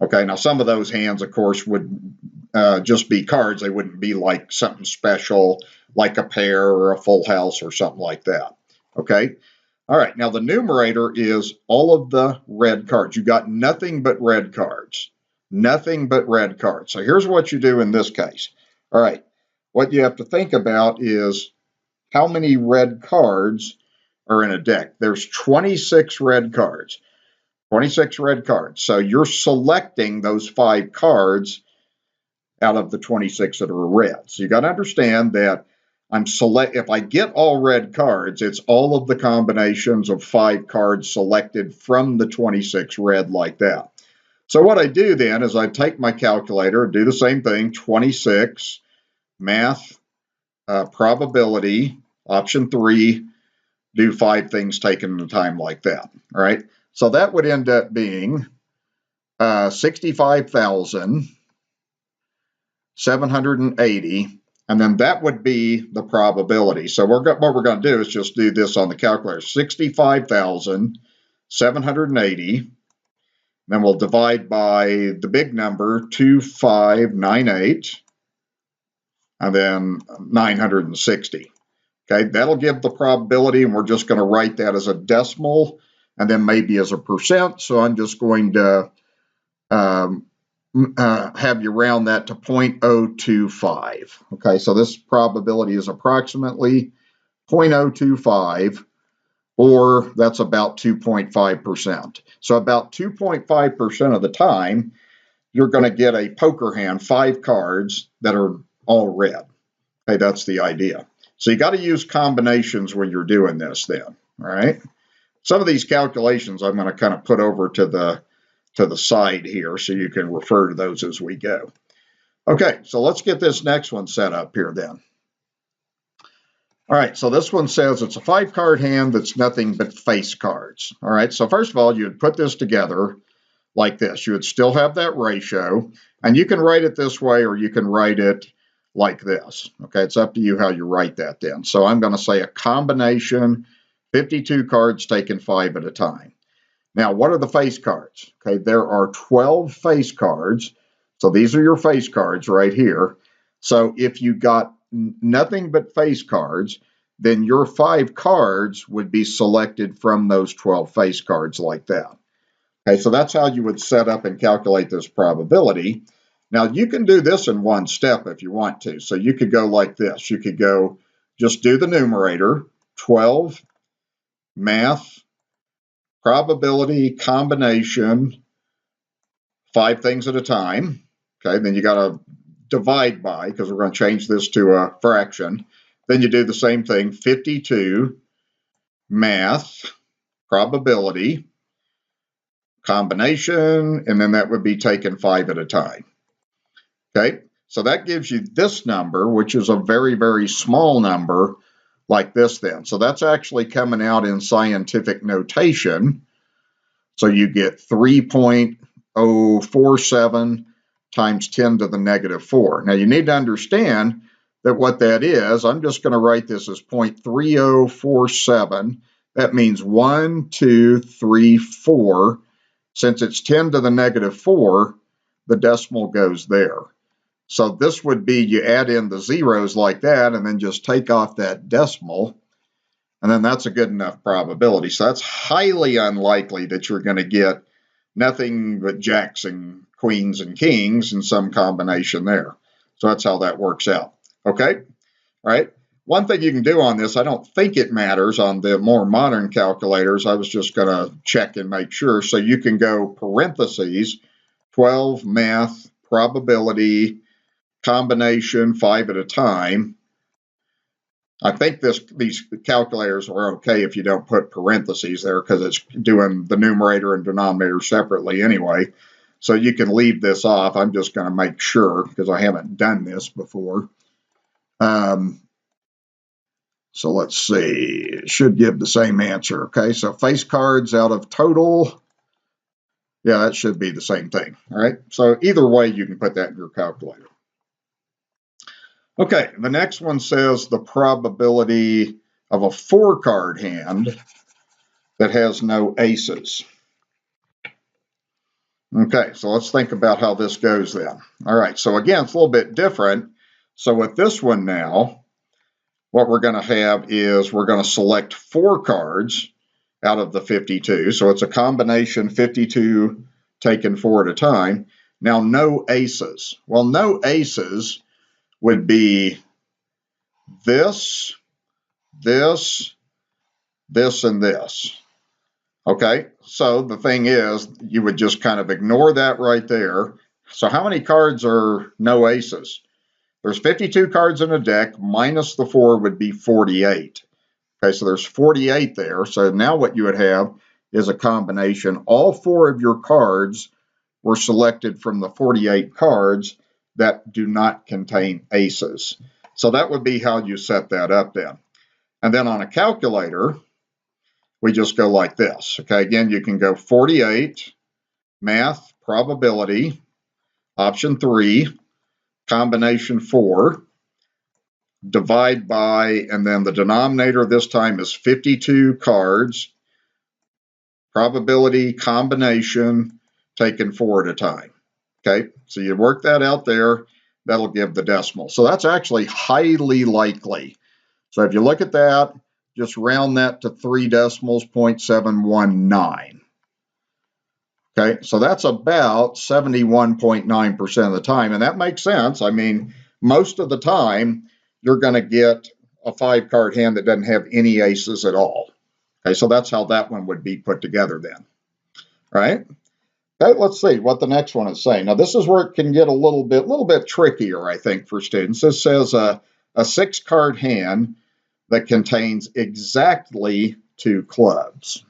Okay, now some of those hands, of course, would just be cards. They wouldn't be like something special, like a pair or a full house or something like that. Okay. All right, now the numerator is all of the red cards. You got nothing but red cards. Nothing but red cards. So here's what you do in this case. All right, what you have to think about is how many red cards are in a deck. There's 26 red cards. 26 red cards. So you're selecting those 5 cards out of the 26 that are red. So you got to understand that if I get all red cards, it's all of the combinations of 5 cards selected from the 26 red like that. So what I do then is I take my calculator, do the same thing, 26, math, probability, option 3, do 5 things taken at a time like that. All right. So that would end up being 65,780. And then that would be the probability. So what we're going to do is just do this on the calculator. 65,780. Then we'll divide by the big number, 2598. And then 960. Okay, that'll give the probability, and we're just going to write that as a decimal and then maybe as a percent. So I'm just going to have you round that to 0.025. Okay, so this probability is approximately 0.025, or that's about 2.5%. So about 2.5% of the time, you're going to get a poker hand, 5 cards that are all red. Okay, that's the idea. So you got to use combinations when you're doing this then, all right? Some of these calculations I'm going to kind of put over to the side here so you can refer to those as we go. Okay, so let's get this next one set up here then. All right, so this one says it's a 5-card hand that's nothing but face cards. All right, so first of all, you would put this together like this. You would still have that ratio, and you can write it this way or you can write it like this. Okay, it's up to you how you write that then. So I'm going to say a combination, 52 cards taken 5 at a time. Now, what are the face cards? Okay, there are 12 face cards. So these are your face cards right here. So if you got nothing but face cards, then your 5 cards would be selected from those 12 face cards like that. Okay, so that's how you would set up and calculate this probability. Now, you can do this in one step if you want to. So you could go like this. You could go, just do the numerator, 12, math, probability, combination, 5 things at a time. Okay, then you got to divide by, because we're going to change this to a fraction. Then you do the same thing, 52, math, probability, combination, and then that would be taken 5 at a time. Okay, so that gives you this number, which is a very, very small number like this then. So that's actually coming out in scientific notation. So you get 3.047 times 10 to the negative 4. Now you need to understand that what that is, I'm just going to write this as 0.3047. That means 1, 2, 3, 4. Since it's 10 to the negative 4, the decimal goes there. So this would be, you add in the zeros like that and then just take off that decimal, and then that's a good enough probability. So that's highly unlikely that you're going to get nothing but jacks and queens and kings in some combination there. So that's how that works out. Okay? All right. One thing you can do on this, I don't think it matters on the more modern calculators. I was just going to check and make sure. So you can go parentheses, 12, math, probability, combination, 5 at a time. I think these calculators are okay if you don't put parentheses there, because it's doing the numerator and denominator separately anyway. So you can leave this off. I'm just going to make sure, because I haven't done this before. So let's see. It should give the same answer. Okay, so face cards out of total. Yeah, that should be the same thing. All right, so either way, you can put that in your calculator. Okay, the next one says the probability of a 4-card hand that has no aces. Okay, so let's think about how this goes then. All right, so again, it's a little bit different. So with this one now, what we're going to have is we're going to select 4 cards out of the 52. So it's a combination, 52 taken 4 at a time. Now, no aces. Well, no aces would be this, this, this, and this. Okay, so the thing is, you would just kind of ignore that right there. So how many cards are no aces? There's 52 cards in a deck, minus the 4 would be 48. Okay, so there's 48 there. So now what you would have is a combination. All 4 of your cards were selected from the 48 cards that do not contain aces. So that would be how you set that up then. And then on a calculator, we just go like this. Okay, again, you can go 48, math, probability, option 3, combination 4, divide by, and then the denominator this time is 52 cards, probability, combination, taken 4 at a time. Okay, so you work that out there, that'll give the decimal. So that's actually highly likely. So if you look at that, just round that to 3 decimals, 0.719. Okay, so that's about 71.9% of the time, and that makes sense. I mean, most of the time, you're going to get a 5-card hand that doesn't have any aces at all. Okay, so that's how that one would be put together then, right? Okay, let's see what the next one is saying. Now, this is where it can get a little bit trickier, I think, for students. This says a 6-card hand that contains exactly 2 clubs.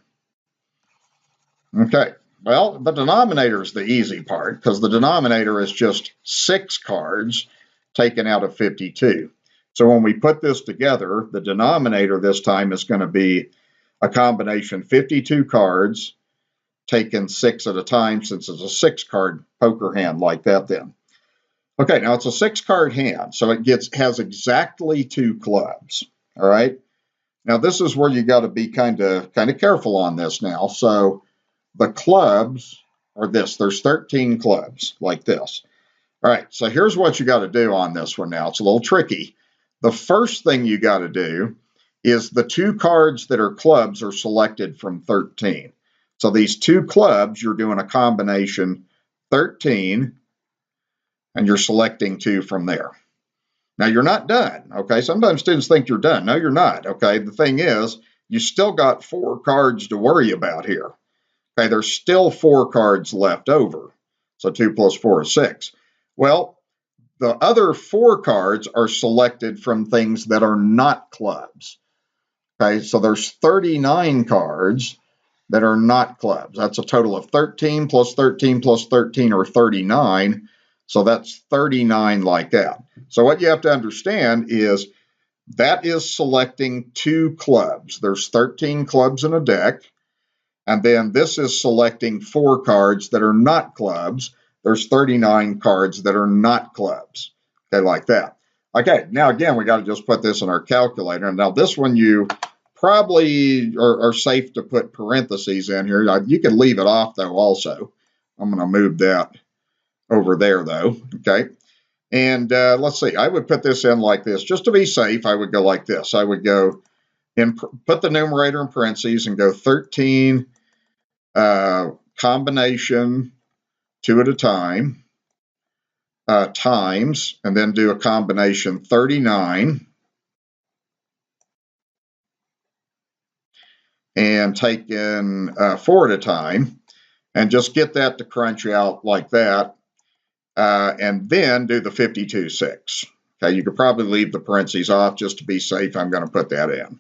Okay, well, the denominator is the easy part because the denominator is just 6 cards taken out of 52. So when we put this together, the denominator this time is going to be a combination 52 cards taken 6 at a time, since it's a 6-card poker hand like that then. Okay, now it's a 6-card hand, so it has exactly 2 clubs. All right. Now this is where you got to be kind of careful on this now. So the clubs are this. There's 13 clubs like this. All right, so here's what you got to do on this one now. It's a little tricky. The first thing you got to do is the 2 cards that are clubs are selected from 13. So these 2 clubs, you're doing a combination 13, and you're selecting 2 from there. Now, you're not done, okay? Sometimes students think you're done. No, you're not, okay? The thing is, you still got 4 cards to worry about here. Okay, there's still 4 cards left over. So 2 plus 4 is 6. Well, the other 4 cards are selected from things that are not clubs. Okay, so there's 39 cards that are not clubs. That's a total of 13 plus 13 plus 13 or 39. So that's 39 like that. So what you have to understand is that is selecting 2 clubs. There's 13 clubs in a deck. And then this is selecting 4 cards that are not clubs. There's 39 cards that are not clubs. Okay, like that. Okay, now again, we got to just put this in our calculator. Now this one you probably are safe to put parentheses in here. You can leave it off though also. I'm going to move that over there though. Okay, and let's see. I would put this in like this. Just to be safe, I would go like this. I would go and put the numerator in parentheses and go 13 combination 2 at a time times, and then do a combination 39 and take in 4 at a time, and just get that to crunch out like that, and then do the 52-6. Okay, you could probably leave the parentheses off just to be safe. I'm going to put that in.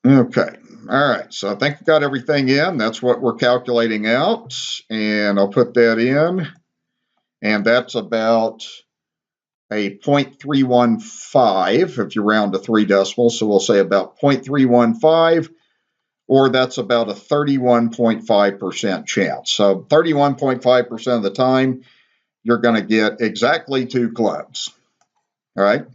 Okay, all right, so I think I've got everything in. That's what we're calculating out, and I'll put that in, and that's about a 0.315 if you round to 3 decimals, so we'll say about 0.315, or that's about a 31.5% chance. So 31.5% of the time, you're going to get exactly 2 clubs. All right.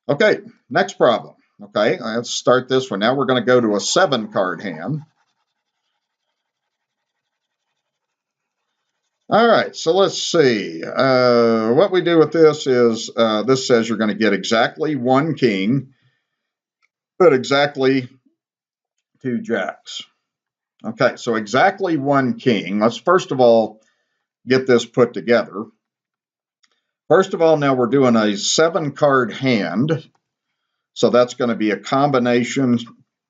Okay, next problem. Okay, let's start this one. Now we're going to go to a 7-card hand. All right, so let's see. What we do with this is this says you're going to get exactly 1 king, but exactly 2 jacks. Okay, so exactly 1 king. Let's first of all get this put together. First of all, now we're doing a 7-card hand. So that's going to be a combination,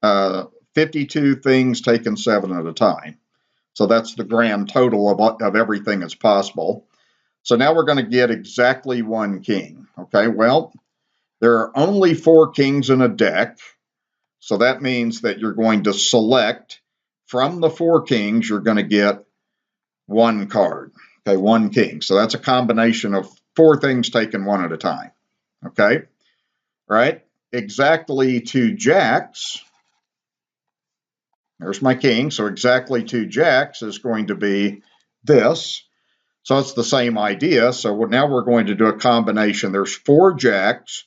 52 things taken 7 at a time. So that's the grand total of everything that's possible. So now we're going to get exactly 1 king. Okay, well, there are only 4 kings in a deck. So that means that you're going to select from the 4 kings, you're going to get 1 card. Okay, 1 king. So that's a combination of 4 things taken 1 at a time. Okay, right? Exactly 2 jacks. There's my king. So exactly 2 jacks is going to be this. So it's the same idea. So now we're going to do a combination. There's 4 jacks,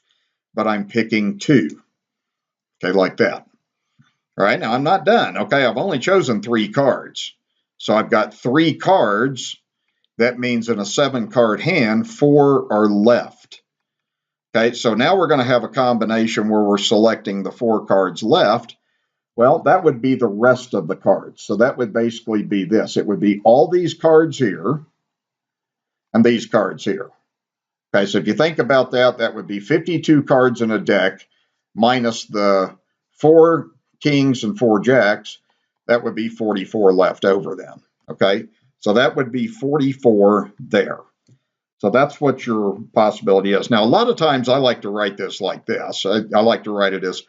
but I'm picking 2. Okay, like that. All right, now I'm not done. Okay, I've only chosen 3 cards. So I've got 3 cards. That means in a 7-card hand, 4 are left. Okay, so now we're going to have a combination where we're selecting the 4 cards left. Well, that would be the rest of the cards. So that would basically be this. It would be all these cards here and these cards here. Okay, so if you think about that, that would be 52 cards in a deck minus the 4 kings and 4 jacks. That would be 44 left over then. Okay, so that would be 44 there. So that's what your possibility is. Now, a lot of times I like to write this like this. I like to write it as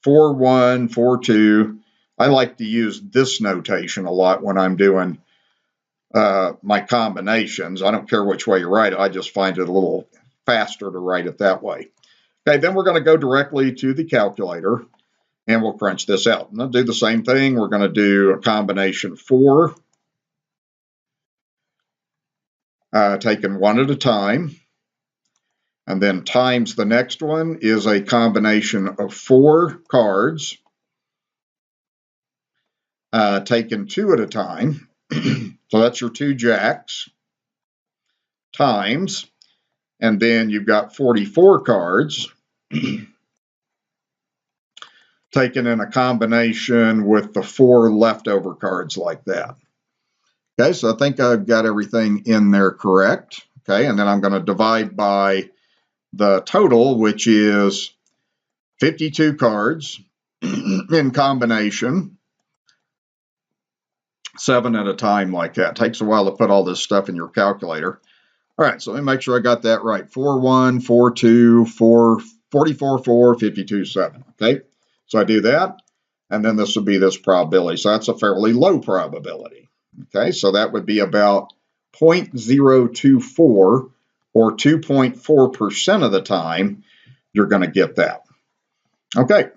4-1, 4-2. I like to use this notation a lot when I'm doing my combinations. I don't care which way you write it. I just find it a little faster to write it that way. Okay, then we're going to go directly to the calculator and we'll crunch this out. And I'll do the same thing. We're going to do a combination 4, taken one at a time. And then times the next one is a combination of 4 cards, taken 2 at a time. So that's your 2 jacks, times, and then you've got 44 cards, taken in a combination with the 4 leftover cards like that. Okay, so I think I've got everything in there correct. Okay, and then I'm going to divide by the total, which is 52 cards in combination, 7 at a time like that. It takes a while to put all this stuff in your calculator. All right, so let me make sure I got that right. 4-1, 4-2, 44, 4, 52, 7. Okay, so I do that, and then this would be this probability. So that's a fairly low probability. Okay, so that would be about 0.024 or 2.4% of the time you're going to get that. Okay,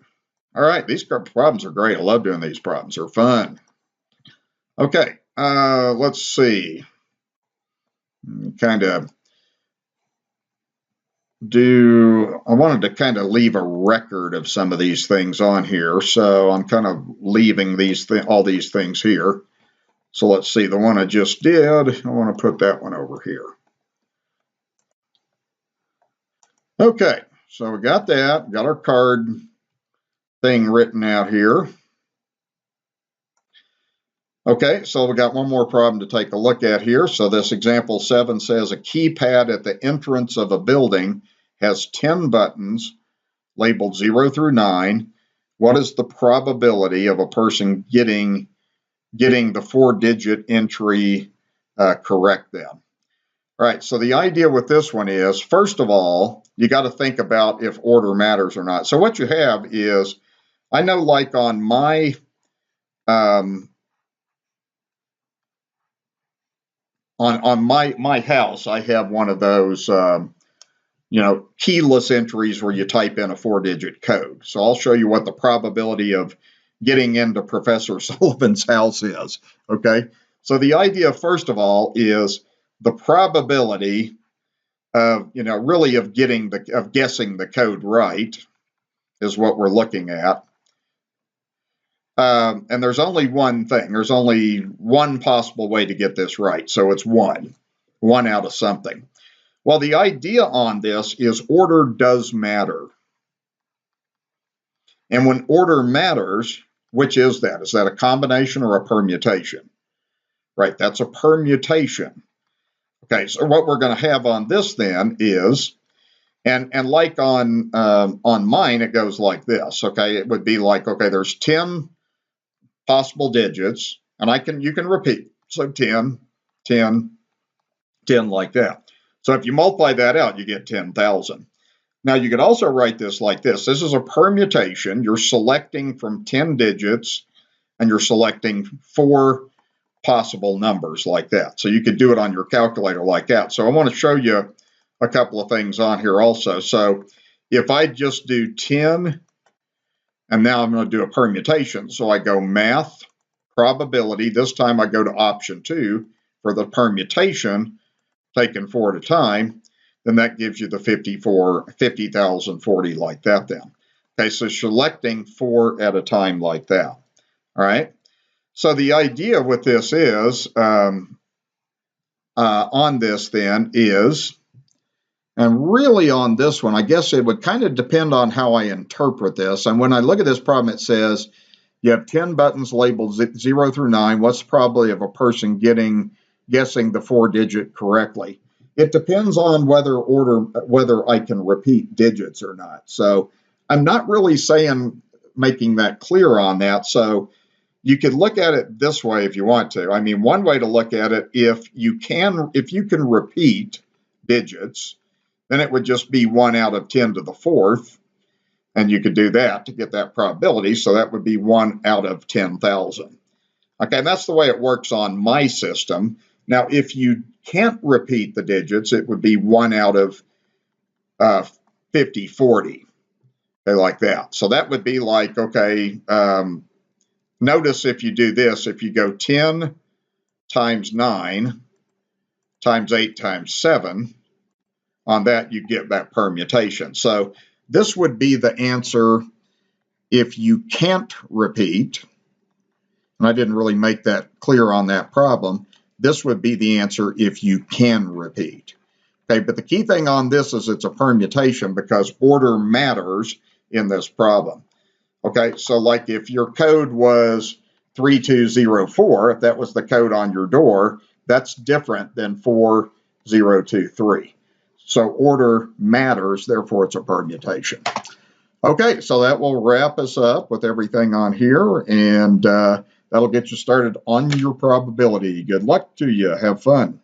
all right, these problems are great. I love doing these problems. They're fun. Okay, let's see. I wanted to kind of leave a record of some of these things on here, so I'm kind of leaving all these things here. So let's see, the one I just did, I want to put that one over here. Okay, so we got that, got our card thing written out here. Okay, so we got one more problem to take a look at here. So this example 7 says a keypad at the entrance of a building has 10 buttons labeled 0 through 9. What is the probability of a person getting the 4-digit entry correct then? All right, so the idea with this one is, first of all, you got to think about if order matters or not. So what you have is, I know like on my on my house, I have one of those keyless entries where you type in a 4-digit code. So I'll show you what the probability of getting into Professor Sullivan's house is. Okay, so the idea, first of all, is the probability of really of guessing the code right is what we're looking at. And there's only one thing. There's only one possible way to get this right. So it's one out of something. Well, the idea on this is order does matter. And when order matters, which is that? Is that a combination or a permutation? Right, that's a permutation. Okay, so what we're going to have on this then is, and like on mine, it goes like this. Okay, it would be like, okay, there's 10 possible digits, and you can repeat. So 10, 10, 10 like that. So if you multiply that out, you get 10,000. Now you could also write this like this. This is a permutation. You're selecting from 10 digits, and you're selecting 4 possible numbers like that. So you could do it on your calculator like that. So I want to show you a couple of things on here also. So if I just do 10, and now I'm going to do a permutation. So I go math, probability. This time I go to option 2 for the permutation, taking 4 at a time. Then that gives you the 50,040 like that then. Okay, so selecting 4 at a time like that. All right. So the idea with this is, on this then is, and really on this one, I guess it would kind of depend on how I interpret this. And when I look at this problem, it says, You have 10 buttons labeled 0 through 9. What's the probability of a person guessing the 4-digit correctly? It depends on whether I can repeat digits or not. So I'm not really making that clear on that. So you could look at it this way if you want to. I mean, one way to look at it, if you can repeat digits, then it would just be 1 out of 10 to the 4th. And you could do that to get that probability. So that would be 1 out of 10,000. Okay, and that's the way it works on my system. Now, if you can't repeat the digits, it would be 1 out of 50, 40, okay, like that. So that would be like, okay, notice if you do this, if you go 10 times 9 times 8 times 7, on that you get that permutation. So this would be the answer if you can't repeat. And I didn't really make that clear on that problem. This would be the answer if you can repeat. Okay, but the key thing on this is it's a permutation because order matters in this problem. Okay, so like if your code was 3204, if that was the code on your door, that's different than 4023. So order matters, therefore it's a permutation. Okay, so that will wrap us up with everything on here, and that'll get you started on your probability. Good luck to you. Have fun.